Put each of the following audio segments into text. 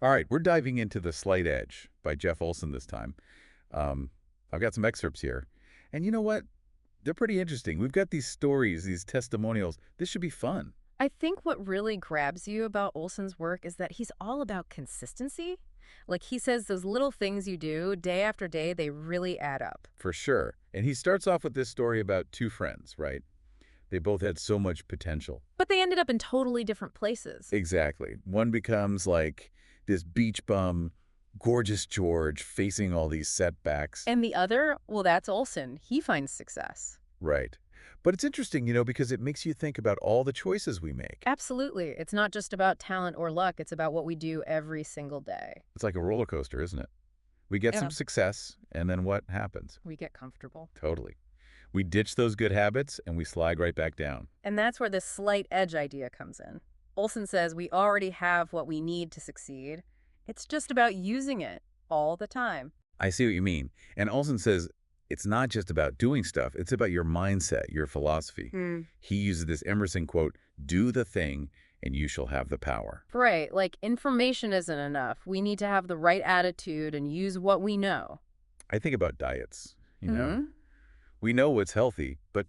All right, we're diving into The Slight Edge by Jeff Olson this time. Um, I've got some excerpts here. And you know what? They're pretty interesting. We've got these stories, these testimonials. This should be fun. I think what really grabs you about Olson's work is that he's all about consistency. Like he says, those little things you do day after day, they really add up. For sure. And he starts off with this story about two friends, right? They both had so much potential. But they ended up in totally different places. Exactly. One becomes like this beach bum, gorgeous George facing all these setbacks. And the other, well, that's Olson. He finds success. Right. But it's interesting, because it makes you think about all the choices we make. Absolutely. It's not just about talent or luck. It's about what we do every single day. It's like a roller coaster, isn't it? We get Yeah. some success, and then what happens? We get comfortable. Totally. We ditch those good habits, and we slide right back down. And that's where this slight edge idea comes in. Olson says we already have what we need to succeed. It's just about using it all the time. I see what you mean. And Olson says it's not just about doing stuff. It's about your mindset, your philosophy. He uses this Emerson quote, do the thing, and you shall have the power. Right, like information isn't enough. We need to have the right attitude and use what we know. I think about diets, you know. Hmm. We know what's healthy, but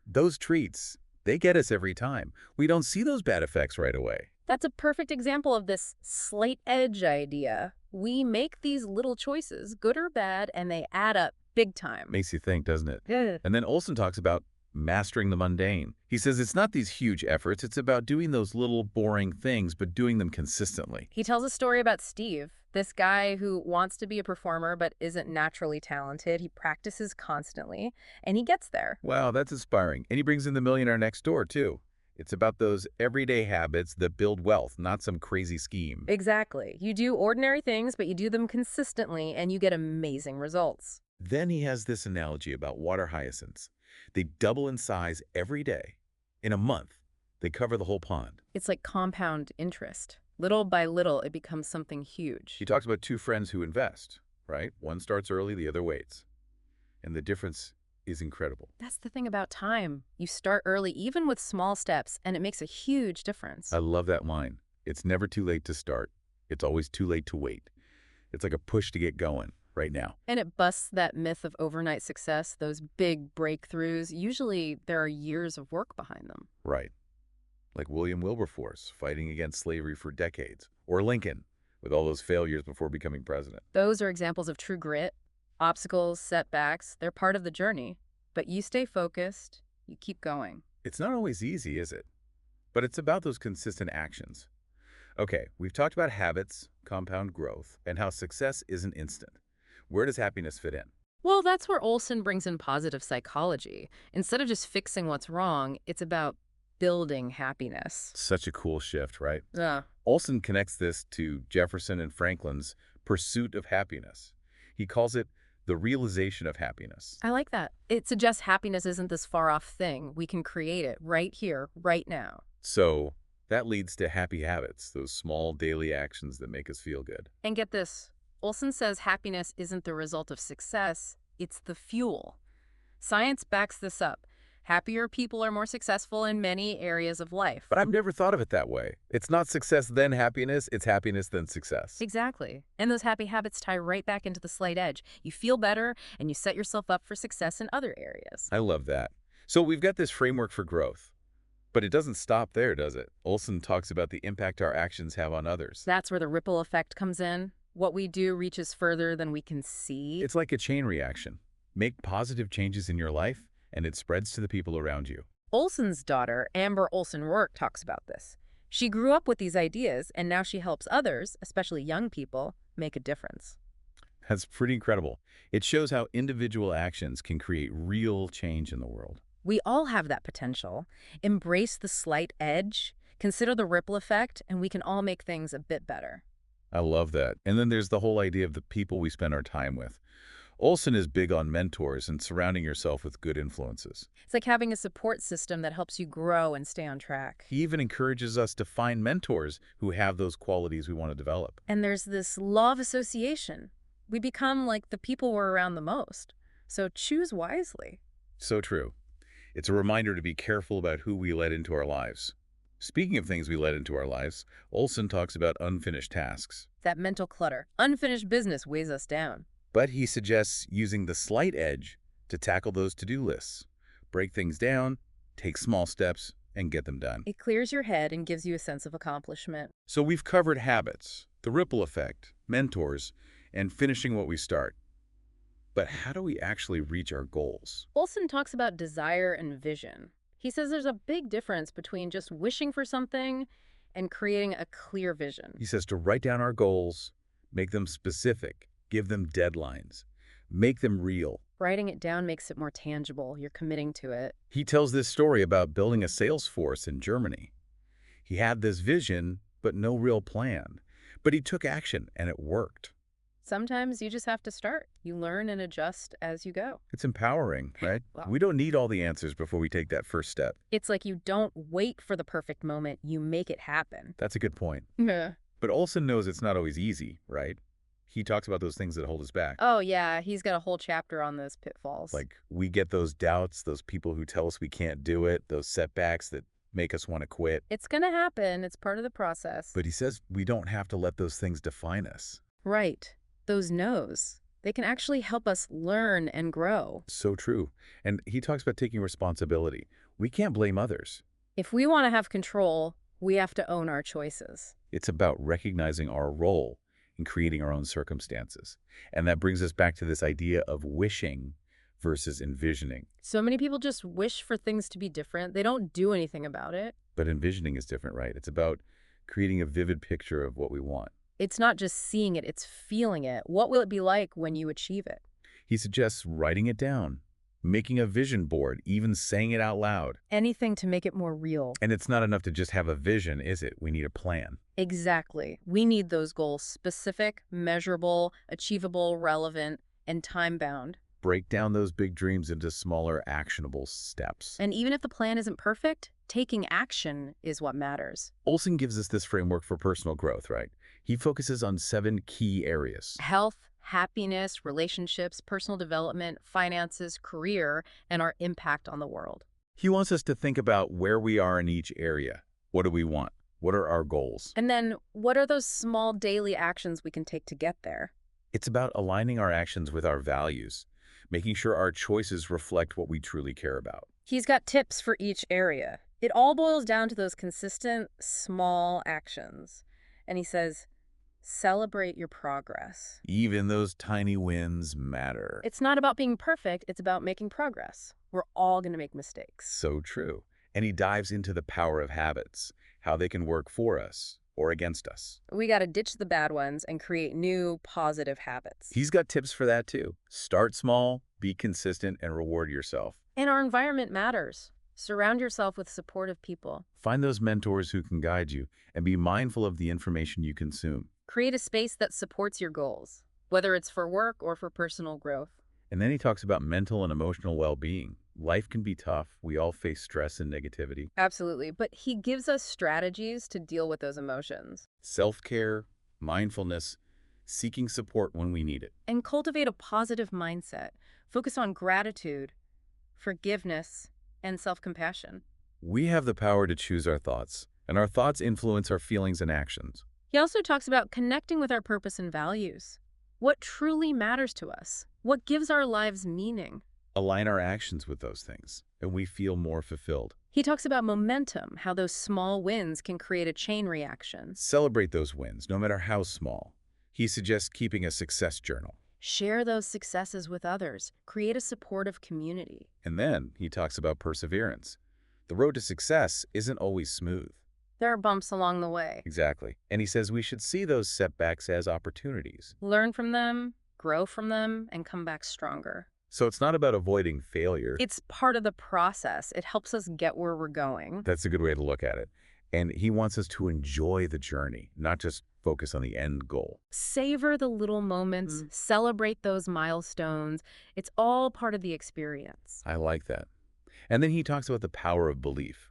those treats, they get us every time. We don't see those bad effects right away. That's a perfect example of this slight edge idea. We make these little choices, good or bad, and they add up big time. Makes you think, doesn't it? Yeah. And then Olson talks about mastering the mundane. He says it's not these huge efforts, it's about doing those little boring things, but doing them consistently. He tells a story about Steve, this guy who wants to be a performer but isn't naturally talented. He practices constantly, and he gets there. Wow, that's inspiring. And he brings in the millionaire next door, too. It's about those everyday habits that build wealth, not some crazy scheme. Exactly. You do ordinary things, but you do them consistently, and you get amazing results. Then he has this analogy about water hyacinths. They double in size every day. In a month, they cover the whole pond. It's like compound interest. Little by little, it becomes something huge. He talks about two friends who invest, right? One starts early, the other waits. And the difference is incredible. That's the thing about time. You start early, even with small steps, and it makes a huge difference. I love that line. It's never too late to start. It's always too late to wait. It's like a push to get going right now. And it busts that myth of overnight success, those big breakthroughs. Usually, there are years of work behind them. Right. Like William Wilberforce fighting against slavery for decades. Or Lincoln with all those failures before becoming president. Those are examples of true grit. Obstacles, setbacks, they're part of the journey. But you stay focused, you keep going. It's not always easy, is it? But it's about those consistent actions. Okay, we've talked about habits, compound growth, and how success isn't instant. Where does happiness fit in? Well, that's where Olson brings in positive psychology. Instead of just fixing what's wrong, it's about building happiness. Such a cool shift, right? Yeah. Olson connects this to Jefferson and Franklin's pursuit of happiness. He calls it the realization of happiness. I like that. It suggests happiness isn't this far-off thing. We can create it right here, right now. So that leads to happy habits, those small daily actions that make us feel good. And get this, Olson says happiness isn't the result of success, it's the fuel. Science backs this up. Happier people are more successful in many areas of life. But I've never thought of it that way. It's not success then happiness, it's happiness then success. Exactly. And those happy habits tie right back into the slight edge. You feel better, and you set yourself up for success in other areas. I love that. So we've got this framework for growth. But it doesn't stop there, does it? Olson talks about the impact our actions have on others. That's where the ripple effect comes in. What we do reaches further than we can see. It's like a chain reaction. Make positive changes in your life, and it spreads to the people around you. Olson's daughter, Amber Olson-Rourke, talks about this. She grew up with these ideas, and now she helps others, especially young people, make a difference. That's pretty incredible. It shows how individual actions can create real change in the world. We all have that potential. Embrace the slight edge, consider the ripple effect, and we can all make things a bit better. I love that. And then there's the whole idea of the people we spend our time with. Olson is big on mentors and surrounding yourself with good influences. It's like having a support system that helps you grow and stay on track. He even encourages us to find mentors who have those qualities we want to develop. And there's this law of association. We become like the people we're around the most. So choose wisely. So true. It's a reminder to be careful about who we let into our lives. Speaking of things we let into our lives, Olson talks about unfinished tasks. That mental clutter, unfinished business weighs us down. But he suggests using the slight edge to tackle those to-do lists. Break things down, take small steps, and get them done. It clears your head and gives you a sense of accomplishment. So we've covered habits, the ripple effect, mentors, and finishing what we start. But how do we actually reach our goals? Olson talks about desire and vision. He says there's a big difference between just wishing for something and creating a clear vision. He says to write down our goals, make them specific, give them deadlines, make them real. Writing it down makes it more tangible. You're committing to it. He tells this story about building a sales force in Germany. He had this vision, but no real plan. But he took action, and it worked. Sometimes you just have to start. You learn and adjust as you go. It's empowering, right? Well, We don't need all the answers before we take that first step. it's like you don't wait for the perfect moment. You make it happen. That's a good point. Yeah. But Olson knows it's not always easy, right? He talks about those things that hold us back. Oh, yeah. He's got a whole chapter on those pitfalls. Like, we get those doubts, those people who tell us we can't do it, those setbacks that make us want to quit. It's going to happen. It's part of the process. But he says we don't have to let those things define us. Right. Those no's. They can actually help us learn and grow. So true. And he talks about taking responsibility. We can't blame others. If we want to have control, we have to own our choices. It's about recognizing our role in creating our own circumstances. And that brings us back to this idea of wishing versus envisioning. So many people just wish for things to be different. They don't do anything about it. But envisioning is different, right? It's about creating a vivid picture of what we want. It's not just seeing it, it's feeling it. What will it be like when you achieve it? He suggests writing it down, making a vision board, even saying it out loud. Anything to make it more real. And it's not enough to just have a vision, is it? We need a plan. Exactly. We need those goals specific, measurable, achievable, relevant, and time-bound. Break down those big dreams into smaller, actionable steps. And even if the plan isn't perfect, taking action is what matters. Olson gives us this framework for personal growth, right? He focuses on 7 key areas. Health, happiness, relationships, personal development, finances, career, and our impact on the world. He wants us to think about where we are in each area. What do we want? What are our goals? And then, what are those small daily actions we can take to get there? It's about aligning our actions with our values, making sure our choices reflect what we truly care about. He's got tips for each area. It all boils down to those consistent, small actions. And he says, celebrate your progress. Even those tiny wins matter. It's not about being perfect, it's about making progress. We're all going to make mistakes. So true. And he dives into the power of habits, how they can work for us or against us. We got to ditch the bad ones and create new, positive habits. He's got tips for that too. Start small, be consistent, and reward yourself. And our environment matters. Surround yourself with supportive people. Find those mentors who can guide you and be mindful of the information you consume. Create a space that supports your goals, whether it's for work or for personal growth. And then he talks about mental and emotional well-being. Life can be tough. We all face stress and negativity. Absolutely. But he gives us strategies to deal with those emotions. Self-care, mindfulness, seeking support when we need it. And cultivate a positive mindset. Focus on gratitude, forgiveness, and self-compassion. We have the power to choose our thoughts, and our thoughts influence our feelings and actions. He also talks about connecting with our purpose and values. What truly matters to us? What gives our lives meaning? Align our actions with those things, and we feel more fulfilled. He talks about momentum, how those small wins can create a chain reaction. Celebrate those wins, no matter how small. He suggests keeping a success journal. Share those successes with others. Create a supportive community. And then he talks about perseverance. The road to success isn't always smooth. There are bumps along the way. Exactly. And he says we should see those setbacks as opportunities. Learn from them, grow from them, and come back stronger. So it's not about avoiding failure. It's part of the process. It helps us get where we're going. That's a good way to look at it. And he wants us to enjoy the journey, not just focus on the end goal. Savor the little moments, celebrate those milestones. It's all part of the experience. I like that. And then he talks about the power of belief.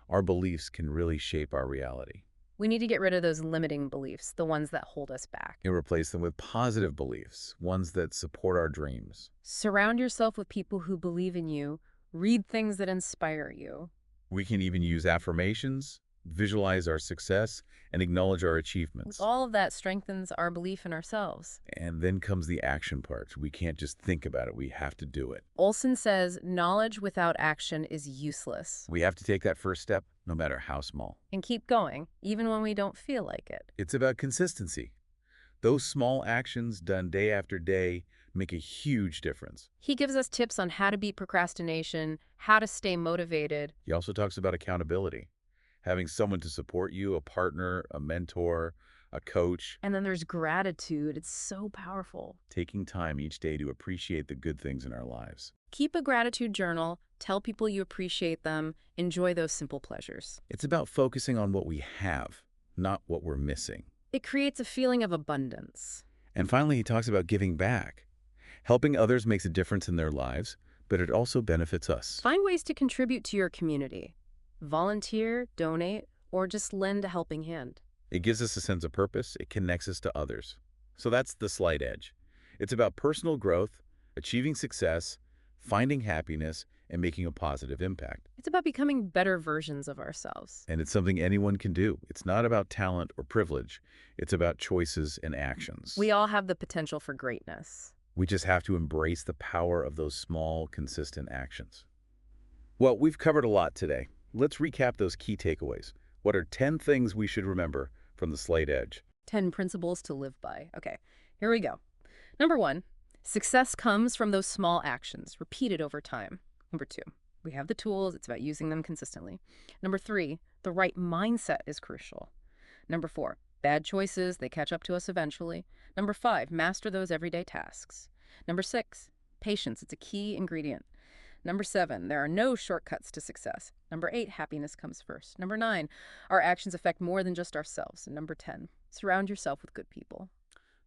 Our beliefs can really shape our reality. We need to get rid of those limiting beliefs, the ones that hold us back. And replace them with positive beliefs, ones that support our dreams. Surround yourself with people who believe in you. Read things that inspire you. We can even use affirmations, visualize our success, and acknowledge our achievements. All of that strengthens our belief in ourselves. And then comes the action part. We can't just think about it. We have to do it. Olson says knowledge without action is useless. We have to take that first step, no matter how small. And keep going, even when we don't feel like it. It's about consistency. Those small actions done day after day make a huge difference. He gives us tips on how to beat procrastination, how to stay motivated. He also talks about accountability. Having someone to support you, a partner, a mentor, a coach. And then there's gratitude. It's so powerful. Taking time each day to appreciate the good things in our lives. Keep a gratitude journal. Tell people you appreciate them. Enjoy those simple pleasures. It's about focusing on what we have, not what we're missing. It creates a feeling of abundance. And finally, he talks about giving back. Helping others makes a difference in their lives, but it also benefits us. Find ways to contribute to your community. Volunteer, donate, or just lend a helping hand. It gives us a sense of purpose. It connects us to others. So that's the slight edge. It's about personal growth, achieving success, finding happiness, and making a positive impact. It's about becoming better versions of ourselves. And it's something anyone can do. It's not about talent or privilege. It's about choices and actions. We all have the potential for greatness. We just have to embrace the power of those small, consistent actions. Well, we've covered a lot today. Let's recap those key takeaways. What are 10 things we should remember from the slight edge? 10 principles to live by. Okay, here we go. Number 1, success comes from those small actions, repeated over time. Number 2, we have the tools. It's about using them consistently. Number 3, the right mindset is crucial. Number 4, bad choices, they catch up to us eventually. Number 5, master those everyday tasks. Number 6, patience, it's a key ingredient. Number 7, there are no shortcuts to success. Number 8, happiness comes first. Number 9, our actions affect more than just ourselves. And number 10, surround yourself with good people.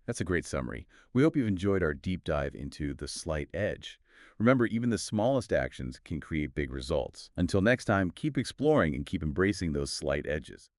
That's a great summary. We hope you've enjoyed our deep dive into the slight edge. Remember, even the smallest actions can create big results. Until next time, keep exploring and keep embracing those slight edges.